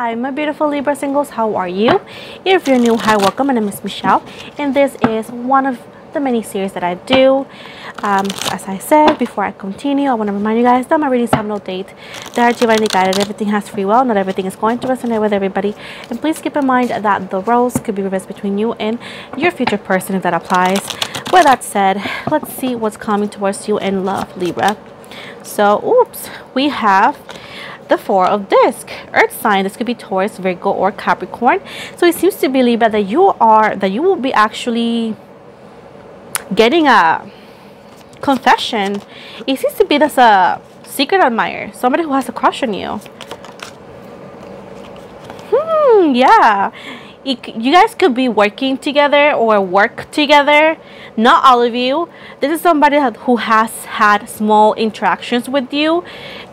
Hi, my beautiful Libra singles. How are you? If you're new, hi, welcome. My name is Michelle, and this is one of the mini series that I do. As I said before I continue, I want to remind you guys that my readings have no date. They are divinely guided. Everything has free will. Not everything is going to resonate with everybody. And please keep in mind that the roles could be reversed between you and your future person if that applies. With that said, let's see what's coming towards you in love, Libra. So, we have the Four of Disc, Earth sign. This could be Taurus, Virgo, or Capricorn. So it seems to be, Libra, that you will be actually getting a confession. It seems to be that's a secret admirer, somebody who has a crush on you. Yeah. You guys could be working together or work together. Not all of you. This is somebody who has had small interactions with you.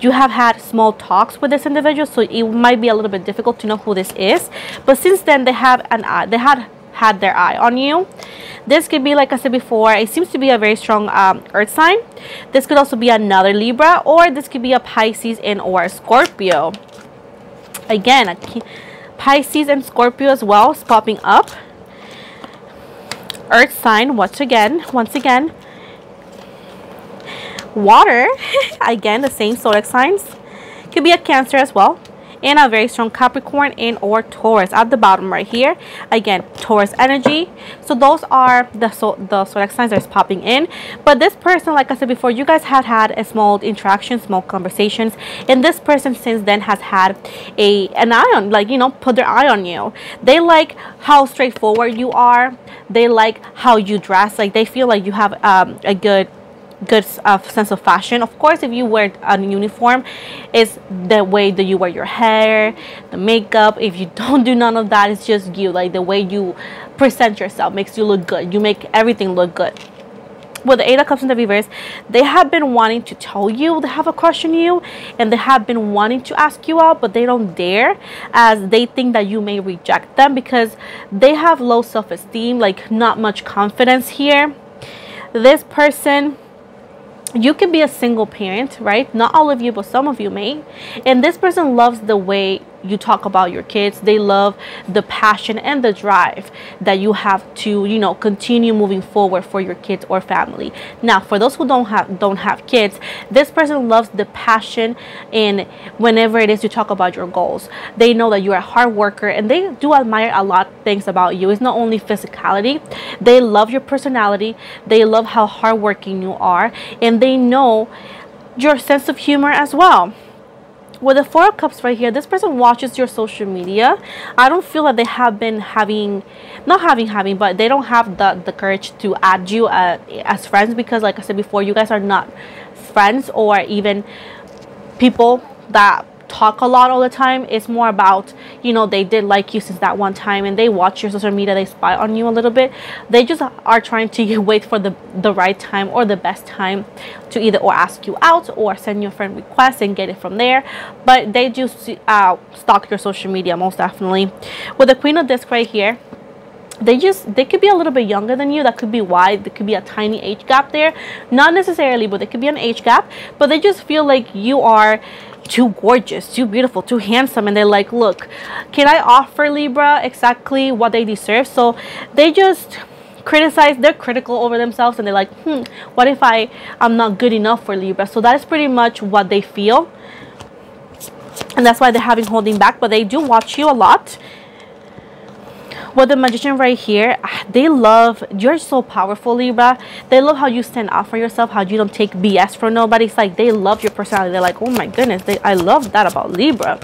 You have had small talks with this individual, so it might be a little bit difficult to know who this is. But since then, they have an eye. They had their eye on you. This could be, like I said before, it seems to be a very strong earth sign. This could also be another Libra, or this could be a Pisces and or a Scorpio. Again, Pisces and Scorpio as well is popping up. Earth sign once again. Water, again, the same zodiac signs. Could be a Cancer as well. And a very strong Capricorn and or Taurus at the bottom right here. Again, Taurus energy. So those are the zodiac signs that's popping in. But this person, like I said before, you guys have had a small interaction, small conversations, and this person since then has had an eye on, like, you know, put their eye on you. They like how straightforward you are. They like how you dress. Like, they feel like you have a good sense of fashion. Of course, if you wear a uniform, it's the way that you wear your hair, the makeup. If you don't do none of that, it's just you. Like, the way you present yourself makes you look good. You make everything look good. With the Eight of Cups in the reverse, they have been wanting to tell you they have a crush on you, and they have been wanting to ask you out, but they don't dare, as they think that you may reject them because they have low self-esteem, like not much confidence here. This person, you can be a single parent, right? Not all of you, but some of you may. And this person loves the way you talk about your kids. They love the passion and the drive that you have to, you know, continue moving forward for your kids or family. Now, for those who don't have kids, this person loves the passion, and whenever it is you talk about your goals, they know that you're a hard worker, and they do admire a lot of things about you. It's not only physicality. They love your personality. They love how hardworking you are, and they know your sense of humor as well. With the Four of Cups right here, this person watches your social media. I don't feel that they have been but they don't have the courage to add you as friends, because like I said before, you guys are not friends or even people that talk a lot all the time. It's more about, you know, they did like you since that one time, and they watch your social media, they spy on you a little bit. They just are trying to wait for the right time or the best time to either or ask you out or send you a friend request and get it from there. But they just stalk your social media, most definitely. With the Queen of Disc right here, they could be a little bit younger than you. That could be why. There could be a tiny age gap there, not necessarily, but there could be an age gap. But they just feel like you are too gorgeous, too beautiful, too handsome, and they're like, look, can I offer Libra exactly what they deserve? So they just criticize. They're critical over themselves, and they're like, what if I'm not good enough for Libra? So that is pretty much what they feel, and that's why they're holding back. But they do watch you a lot. With the Magician right here, they love, you're so powerful, Libra. They love how you stand up for yourself, how you don't take BS from nobody. It's like they love your personality. They're like, oh my goodness, I love that about Libra.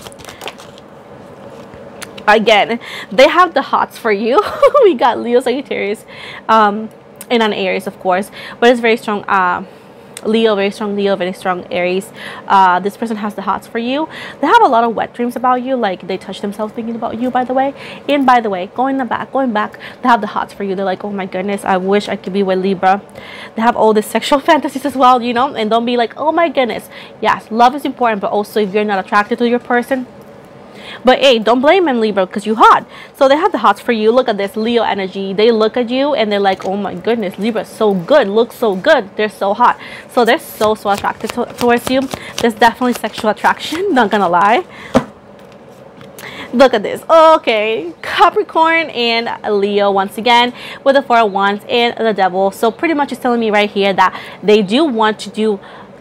Again, they have the hots for you. We got Leo, Sagittarius, and an Aries, of course, but it's very strong. Leo, very strong Leo, very strong Aries. This person has the hots for you. They have a lot of wet dreams about you, like they touch themselves thinking about you, by the way. And by the way, going back, they have the hots for you. They're like, oh my goodness, I wish I could be with Libra. They have all these sexual fantasies as well, you know. And don't be like, oh my goodness. Yes, love is important, but also if you're not attracted to your person, But hey, don't blame him, Libra, because you hot. So they have the hots for you. Look at this Leo energy. They look at you and they're like, oh my goodness, Libra's so good, looks so good, they're so hot. So they're so attracted towards you. There's definitely sexual attraction, not gonna lie. Look at this. Okay, Capricorn and Leo once again with the Four of Wands and the Devil. So pretty much it's telling me right here that they do want to do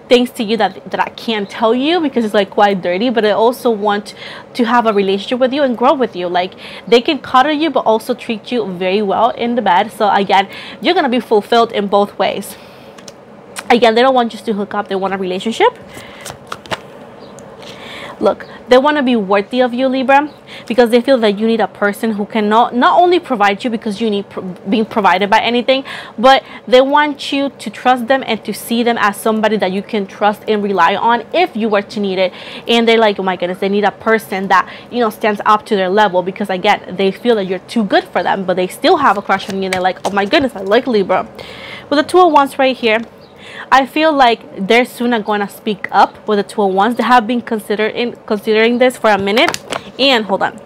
things to you that I can't tell you because it's like quite dirty, but I also want to have a relationship with you and grow with you. Like they can cuddle you but also treat you very well in the bed. So again, you're gonna be fulfilled in both ways. Again, they don't want just to hook up, they want a relationship. Look, they want to be worthy of you, Libra, because they feel that you need a person who can not only provide you because you need being provided by anything, but they want you to trust them and to see them as somebody that you can trust and rely on if you were to need it. And they're like, oh my goodness, they need a person that, you know, stands up to their level, because again, they feel that you're too good for them, but they still have a crush on you and they're like, oh my goodness, I like Libra. With the Two of Wands right here, I feel like they're soon going to speak up with the Two of Wands. They have been considering this for a minute. And hold on.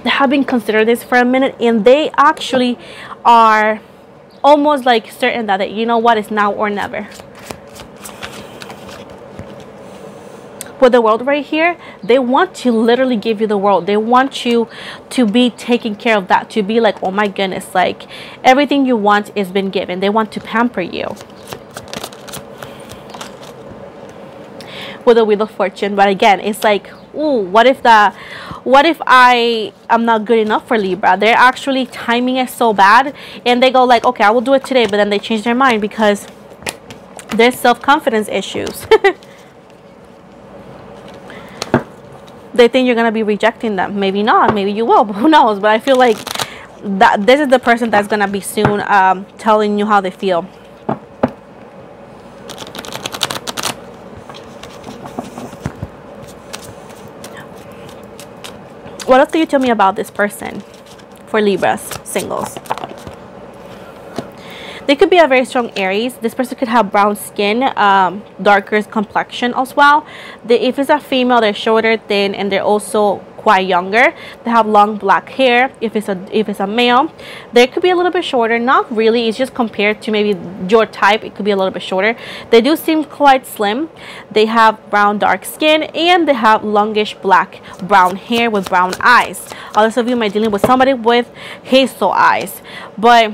They have been considering this for a minute. And they actually are almost like certain that, you know what, it's now or never. With the World right here, they want to literally give you the world. They want you to be taking care of that, to be like, oh my goodness, like everything you want is been given. They want to pamper you. With the Wheel of Fortune, but again, it's like, ooh, what if I am not good enough for Libra? They're actually timing it so bad, and they go like, okay, I will do it today, but then they change their mind because there's self-confidence issues. They think you're gonna be rejecting them. Maybe not, maybe you will, but who knows? But I feel like that this is the person that's gonna be soon telling you how they feel. What else do you tell me about this person for Libras singles? They could be a very strong Aries. This person could have brown skin, darker complexion as well. If it's a female, they're shorter, thin, and they're also quite younger. They have long black hair. If it's a male, they could be a little bit shorter. Not really. It's just compared to maybe your type. It could be a little bit shorter. They do seem quite slim. They have brown dark skin, and they have longish black brown hair with brown eyes. Others of you might be dealing with somebody with hazel eyes, but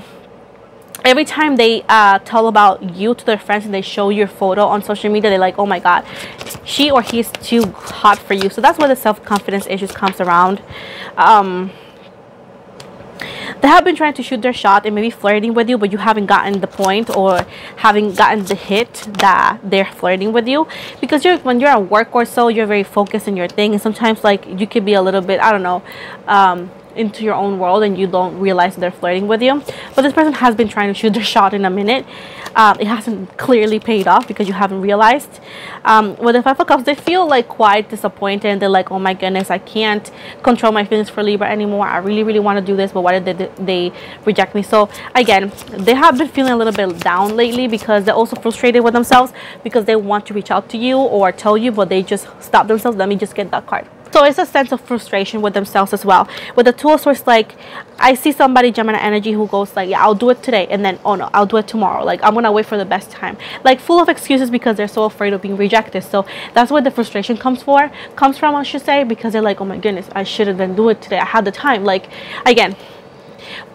every time they tell about you to their friends and they show your photo on social media, they're like, oh my god, she or he is too hot for you. So that's where the self-confidence issues comes around. They have been trying to shoot their shot and maybe flirting with you, but you haven't gotten the point or haven't gotten the hit that they're flirting with you, because when you're at work or so, you're very focused on your thing, and sometimes like you could be a little bit, I don't know, into your own world and you don't realize they're flirting with you. But this person has been trying to shoot their shot in a minute. It hasn't clearly paid off because you haven't realized. With the Five of Cups, they feel like quite disappointed, and they're like, oh my goodness, I can't control my feelings for Libra anymore. I really want to do this, but why did they reject me? So again, they have been feeling a little bit down lately because they're also frustrated with themselves because they want to reach out to you or tell you, but they just stop themselves. Let me just get that card. So it's a sense of frustration with themselves as well. With the Two of Swords, like I see somebody, Gemini energy, who goes like, yeah, I'll do it today, and then, oh no, I'll do it tomorrow. Like I'm gonna wait for the best time. Like full of excuses because they're so afraid of being rejected. So that's where the frustration comes from, I should say, because they're like, oh my goodness, I should have been doing it today. I had the time. Like again,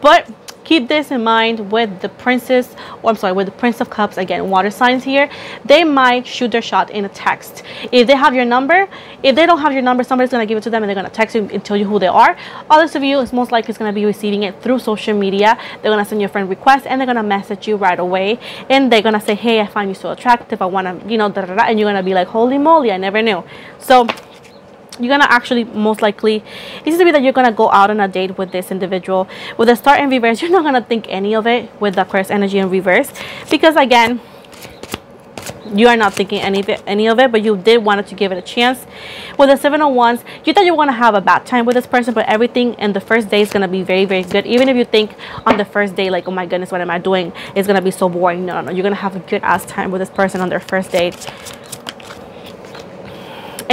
but keep this in mind with the Princess, or I'm sorry, with the Prince of Cups, again, water signs here. They might shoot their shot in a text. If they have your number, if they don't have your number, somebody's going to give it to them and they're going to text you and tell you who they are. Others of you is most likely going to be receiving it through social media. They're going to send you a friend request and they're going to message you right away. And they're going to say, hey, I find you so attractive. I want to, you know, da, da, da, and you're going to be like, holy moly, I never knew. So you're gonna actually most likely, it seems to be that you're gonna go out on a date with this individual. With the Star in reverse, you're not gonna think any of it with the Aquarius energy in reverse, because again, you are not thinking any of it, but you did want to give it a chance. With the Seven of Wands, you thought you were gonna have a bad time with this person, but everything in the first day is gonna be very good. Even if you think on the first day like, oh my goodness, what am I doing, it's gonna be so boring. No, you're gonna have a good ass time with this person on their first date.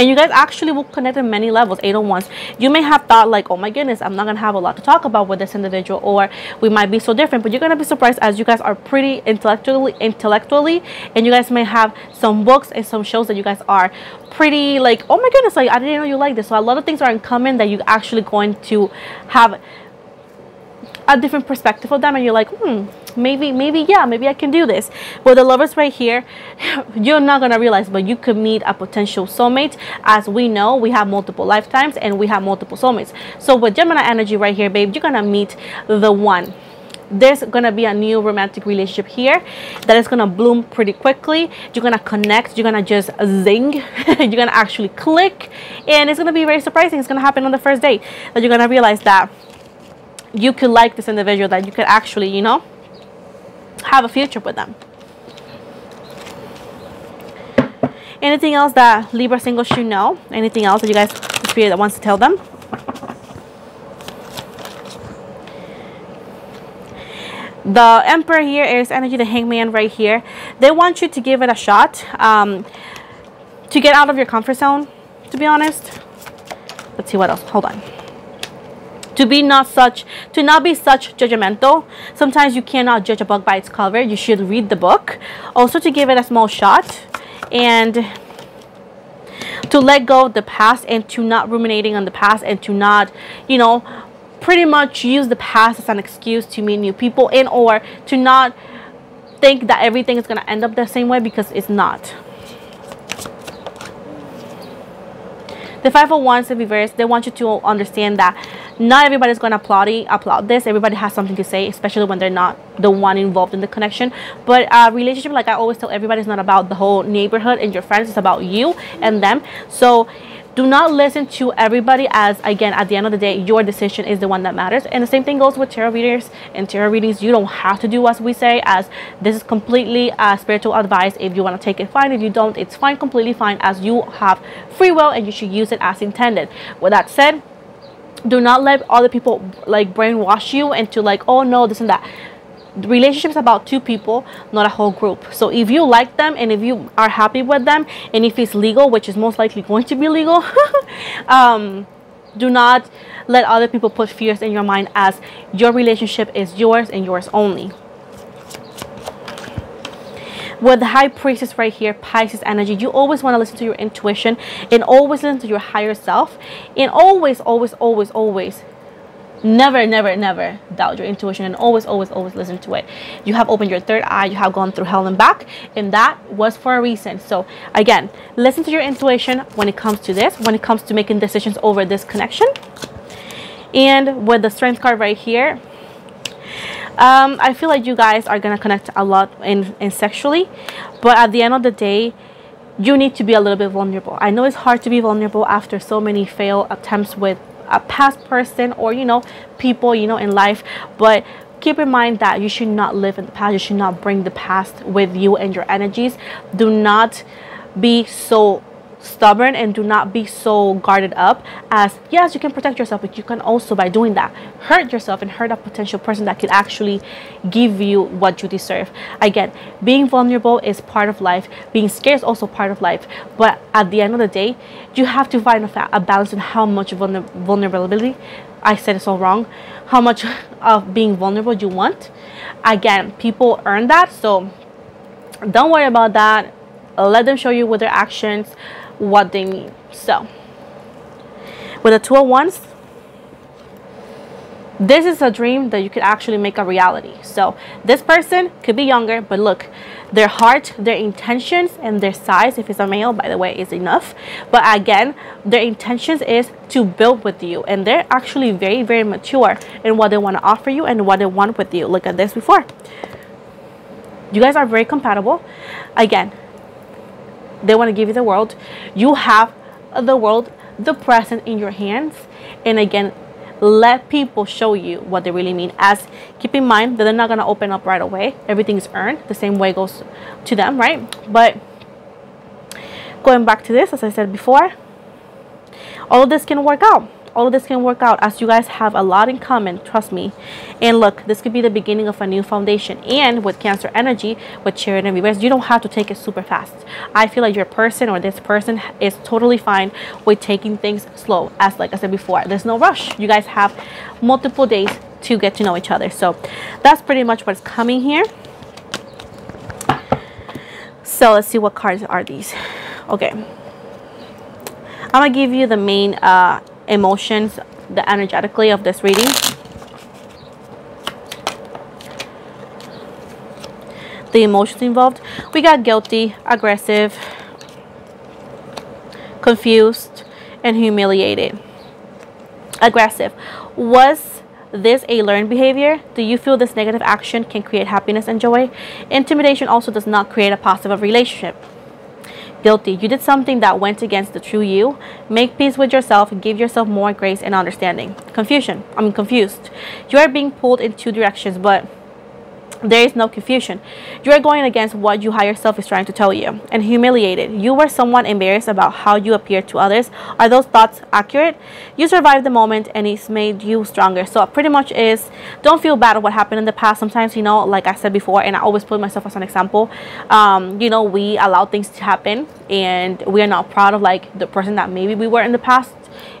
And you guys actually will connect in many levels. 801s, you may have thought like, oh my goodness, I'm not gonna have a lot to talk about with this individual, or we might be so different. But you're gonna be surprised, as you guys are pretty intellectually, and you guys may have some books and some shows that you guys are pretty like, oh my goodness, like I didn't know you like this. So a lot of things are in common that you're actually going to have a different perspective of them, and you're like, maybe yeah, maybe I can do this. With the Lovers right here, you're not gonna realize, but you could meet a potential soulmate. As we know, we have multiple lifetimes and we have multiple soulmates. So with Gemini energy right here, babe, you're gonna meet the one. There's gonna be a new romantic relationship here that is gonna bloom pretty quickly. You're gonna connect, you're gonna just zing, you're gonna actually click, and it's gonna be very surprising. It's gonna happen on the first date, that you're gonna realize that you could like this individual, that you could actually, you know, have a future with them. Anything else that Libra singles should know? Anything else that you guys, the spirit that wants to tell them? The Emperor here is energy, the Hangman right here. They want you to give it a shot, to get out of your comfort zone, to be honest. Let's see what else. Hold on. To not be such judgmental. Sometimes you cannot judge a book by its cover. You should read the book. Also, to give it a small shot, and to let go of the past, and to not ruminating on the past, and to not, you know, pretty much use the past as an excuse to meet new people, and or to not think that everything is going to end up the same way, because it's not. The 501s, in reverse, they want you to understand that not everybody's going to applaud this. Everybody has something to say, especially when they're not the one involved in the connection. But relationship, like I always tell everybody, is not about the whole neighborhood and your friends. It's about you and them. So do not listen to everybody, as again, at the end of the day, your decision is the one that matters. And the same thing goes with tarot readers and tarot readings. You don't have to do as we say, as this is completely spiritual advice. If you want to take it, fine. If you don't, it's fine, completely fine, as you have free will and you should use it as intended. With that said, do not let other people like brainwash you into like, oh no, this and that. The relationship is about two people, not a whole group. So if you like them, and if you are happy with them, and if it's legal, which is most likely going to be legal, do not let other people put fears in your mind, as your relationship is yours and yours only. With the High Priestess right here, Pisces energy, you always want to listen to your intuition, and always listen to your higher self, and always never doubt your intuition, and always listen to it. You have opened your third eye, you have gone through hell and back, and that was for a reason. So again, listen to your intuition when it comes to this, when it comes to making decisions over this connection. And with the Strength card right here, I feel like you guys are gonna connect a lot in sexually, but at the end of the day, you need to be a little bit vulnerable. I know it's hard to be vulnerable after so many failed attempts with a past person, or you know, people, you know, in life. But keep in mind that you should not live in the past. You should not bring the past with you and your energies. Do not be so stubborn, and do not be so guarded up, as yes, you can protect yourself, but you can also, by doing that, hurt yourself and hurt a potential person that could actually give you what you deserve. Again, being vulnerable is part of life. Being scared is also part of life. But at the end of the day, you have to find a balance in how much vulnerability, I said it so wrong, how much of being vulnerable you want. Again, people earn that, so don't worry about that. Let them show you with their actions what they need. So with the 201s, this is a dream that you could actually make a reality. So this person could be younger, but look, their heart, their intentions, and their size, if it's a male, by the way, is enough. But again, their intentions is to build with you, and they're actually very mature in what they want to offer you and what they want with you. Look at this before. You guys are very compatible. Again, they want to give you the world. You have the world, the present in your hands. And again, let people show you what they really mean. As keep in mind that they're not going to open up right away. Everything is earned. The same way goes to them, right? But going back to this, as I said before, all of this can work out. All of this can work out as you guys have a lot in common, trust me. And look, this could be the beginning of a new foundation. And with Cancer energy, with Chariot and Reverse, you don't have to take it super fast. I feel like your person or this person is totally fine with taking things slow. As like I said before, there's no rush. You guys have multiple days to get to know each other. So that's pretty much what's coming here. So let's see, what cards are these. Okay, I'm gonna give you the main emotions, the energetically of this reading. The emotions involved, we got guilty, aggressive, confused, and humiliated. Aggressive. Was this a learned behavior? Do you feel this negative action can create happiness and joy? Intimidation also does not create a positive relationship. Guilty. You did something that went against the true you. Make peace with yourself and give yourself more grace and understanding. Confusion. Confused. You are being pulled in two directions, but there is no confusion. You are going against what your higher self is trying to tell you. And humiliated. You were somewhat embarrassed about how you appear to others. Are those thoughts accurate? You survived the moment and it's made you stronger. So pretty much is, don't feel bad at what happened in the past. Sometimes, you know, like I said before, and I always put myself as an example, you know, we allow things to happen and we are not proud of like the person that maybe we were in the past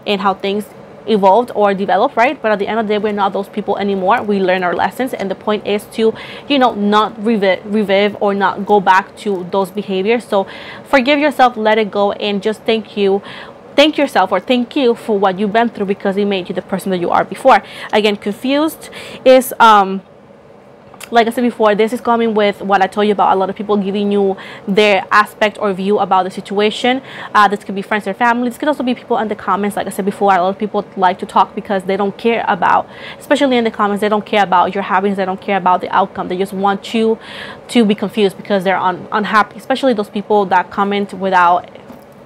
and how things evolved or developed, right? But at the end of the day, we're not those people anymore. We learn our lessons, and the point is to, you know, not revive or not go back to those behaviors. So forgive yourself, let it go, and just thank yourself or thank you for what you've been through, because it made you the person that you are before. Again, confused is like I said before, this is coming with what I told you about a lot of people giving you their aspect or view about the situation. This could be friends or family. This could also be people in the comments. Like I said before, a lot of people like to talk because they don't care about, especially in the comments, they don't care about your happiness. They don't care about the outcome. They just want you to be confused because they're unhappy, especially those people that comment without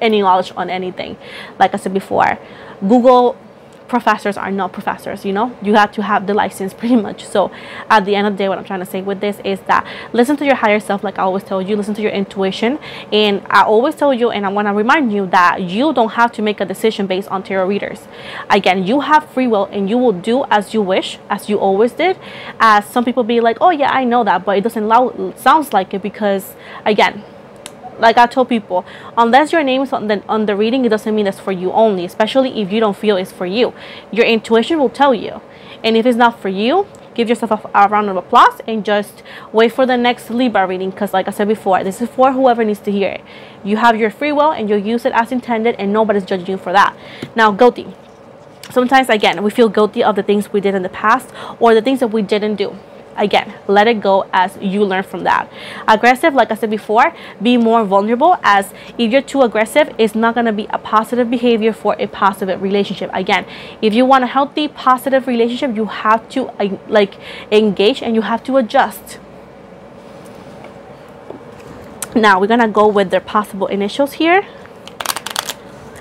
any knowledge on anything. Like I said before, Google professors are not professors, you know. You have to have the license pretty much. So at the end of the day, what I'm trying to say with this is that listen to your higher self. Like I always tell you, listen to your intuition. And I always tell you, and I want to remind you that you don't have to make a decision based on tarot readers. Again, you have free will and you will do as you wish, as you always did. As some people be like, oh yeah, I know that, but it doesn't sounds like it, because again, like I told people, unless your name is on the reading, it doesn't mean that's for you only, especially if you don't feel it's for you. Your intuition will tell you. And if it's not for you, give yourself a round of applause and just wait for the next Libra reading, because like I said before, this is for whoever needs to hear it. You have your free will and you'll use it as intended, and nobody's judging you for that. Now, guilty. Sometimes, again, we feel guilty of the things we did in the past or the things that we didn't do. Again, let it go as you learn from that. Aggressive, like I said before, be more vulnerable, as if you're too aggressive, it's not going to be a positive behavior for a positive relationship. Again, if you want a healthy, positive relationship, you have to like engage and you have to adjust. Now, we're going to go with their possible initials here.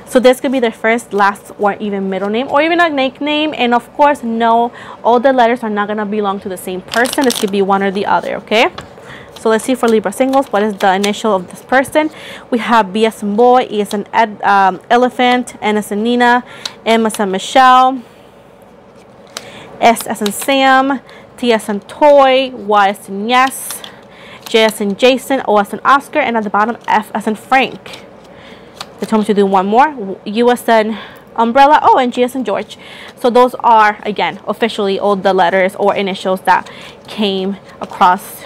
So this could be their first, last, or even middle name, or even a nickname. And of course, no, all the letters are not going to belong to the same person. This could be one or the other, okay? So let's see for Libra singles, what is the initial of this person? We have B as in boy, E as in elephant, N as in Nina, M as in Michelle, S as in Sam, T as in toy, Y as in yes, J as in Jason, O as in Oscar, and at the bottom, F as in Frank. They told me to do one more. U as in umbrella, oh, and G as in George. So those are, again, officially all the letters or initials that came across,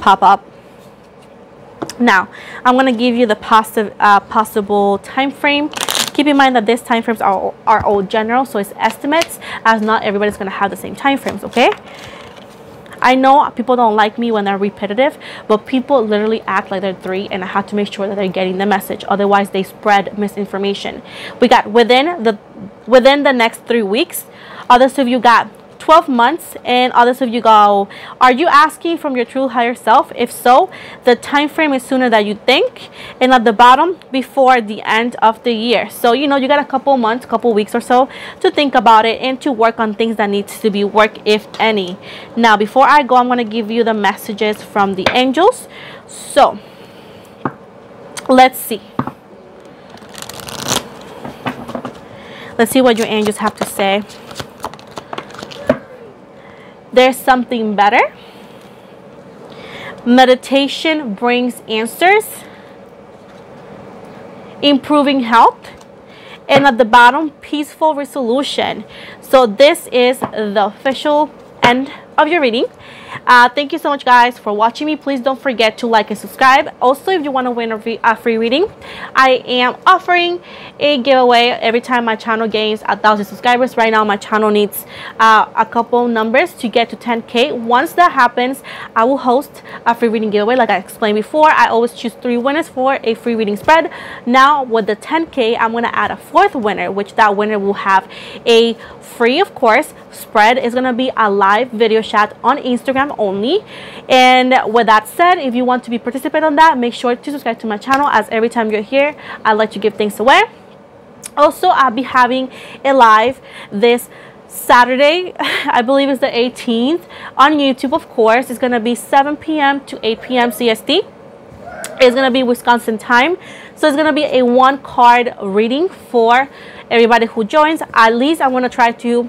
pop up. Now, I'm going to give you the possible time frame. Keep in mind that these time frames are all general, so it's estimates, as not everybody's going to have the same time frames, okay? I know people don't like me when they're repetitive, but people literally act like they're 3, and I have to make sure that they're getting the message. Otherwise, they spread misinformation. We got within the next 3 weeks. Others of you got 12 months, and others of you go, are you asking from your true higher self? If so, the time frame is sooner than you think, and at the bottom, before the end of the year. So you know, you got a couple months, couple weeks or so to think about it and to work on things that needs to be worked, if any. Now, before I go, I'm going to give you the messages from the angels. So let's see. Let's see what your angels have to say. There's something better. Meditation brings answers. Improving health. And at the bottom, peaceful resolution. So this is the official end of your reading. Thank you so much, guys, for watching me. Please don't forget to like and subscribe. Also, if you want to win a free reading, I am offering a giveaway every time my channel gains 1,000 subscribers. Right now my channel needs a couple numbers to get to 10K. Once that happens, I will host a free reading giveaway. Like I explained before, I always choose 3 winners for a free reading spread. Now with the 10K, I'm going to add a 4th winner, which that winner will have a free, of course, spread. Is going to be a live video chat on Instagram only. And with that said, if you want to be participant on that, make sure to subscribe to my channel, as every time you're here I like to give things away. Also, I'll be having a live this Saturday, I believe it's the 18th, on YouTube. Of course, it's going to be 7 p.m. to 8 p.m. CST. It's going to be Wisconsin time, so it's going to be a 1-card reading for everybody who joins. At least I'm going to try to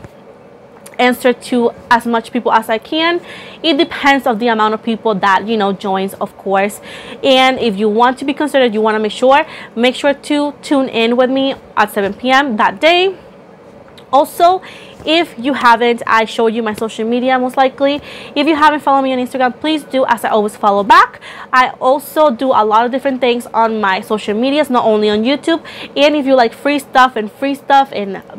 answer to as much people as I can. It depends on the amount of people that, you know, joins, of course. And if you want to be considered, you want to make sure to tune in with me at 7 p.m. that day. Also, if you haven't, I showed you my social media most likely. If you haven't followed me on Instagram, please do, as I always follow back. I also do a lot of different things on my social medias, not only on YouTube. And if you like free stuff and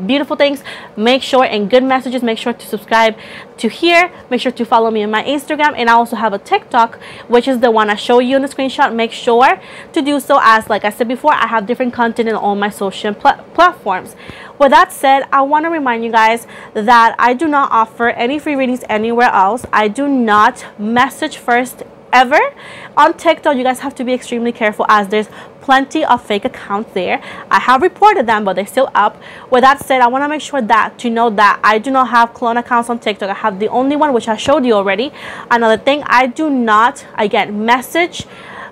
beautiful things, make sure, and good messages, make sure to subscribe to here. Make sure to follow me on my Instagram. And I also have a TikTok, which is the one I show you in the screenshot. Make sure to do so, as like I said before, I have different content in all my social platforms. With that said, I want to remind you guys that I do not offer any free readings anywhere else. I do not message first ever. On TikTok, you guys have to be extremely careful, as there's plenty of fake accounts there. I have reported them, but they're still up. With that said, I want to make sure that to know that I do not have clone accounts on TikTok. I have the only one, which I showed you already. Another thing, I do not, again, message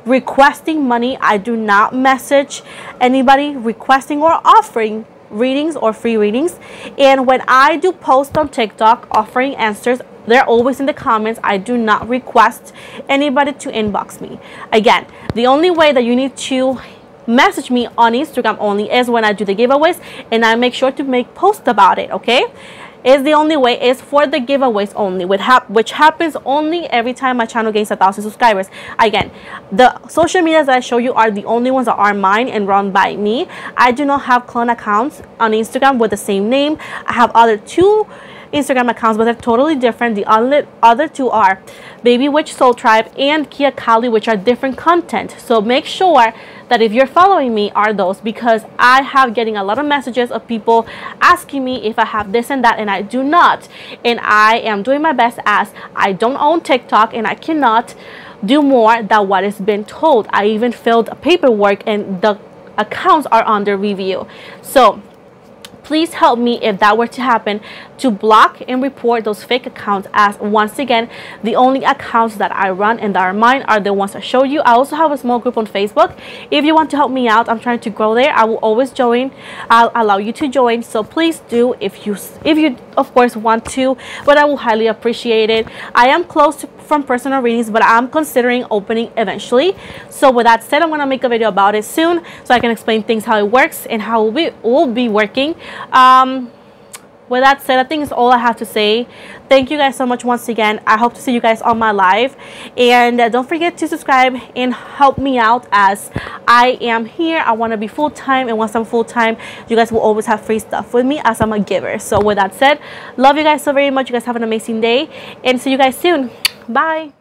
requesting money. I do not message anybody requesting or offering readings or free readings. And when I do post on TikTok offering answers, they're always in the comments. I do not request anybody to inbox me. Again, the only way that you need to message me on Instagram only is when I do the giveaways, and I make sure to make posts about it. Okay, is the only way, is for the giveaways only, which happens only every time my channel gains 1,000 subscribers. Again, the social medias that I show you are the only ones that are mine and run by me. I do not have clone accounts on Instagram with the same name. I have other 2 Instagram accounts, but they're totally different. The other 2 are Baby Witch Soul Tribe and Kia Kali, which are different content. So make sure that if you're following me are those, because I have getting a lot of messages of people asking me if I have this and that, and I do not. And I am doing my best, as I don't own TikTok and I cannot do more than what has been told. I even filled paperwork and the accounts are under review. So please help me, if that were to happen, to block and report those fake accounts, as once again, the only accounts that I run and that are mine are the ones I show you. I also have a small group on Facebook. If you want to help me out, I'm trying to grow there. I will always join. I'll allow you to join, so please do, if you of course want to, but I will highly appreciate it. I am close from personal readings, but I'm considering opening eventually. So with that said, I'm going to make a video about it soon, so I can explain things, how it works and how we will be working. With that said, I think it's all I have to say. Thank you guys so much once again. I hope to see you guys on my live, and don't forget to subscribe and help me out, as I am here. I want to be full-time, and once I'm full-time, you guys will always have free stuff with me, as I'm a giver. So with that said, love you guys so very much. You guys have an amazing day, and see you guys soon. Bye.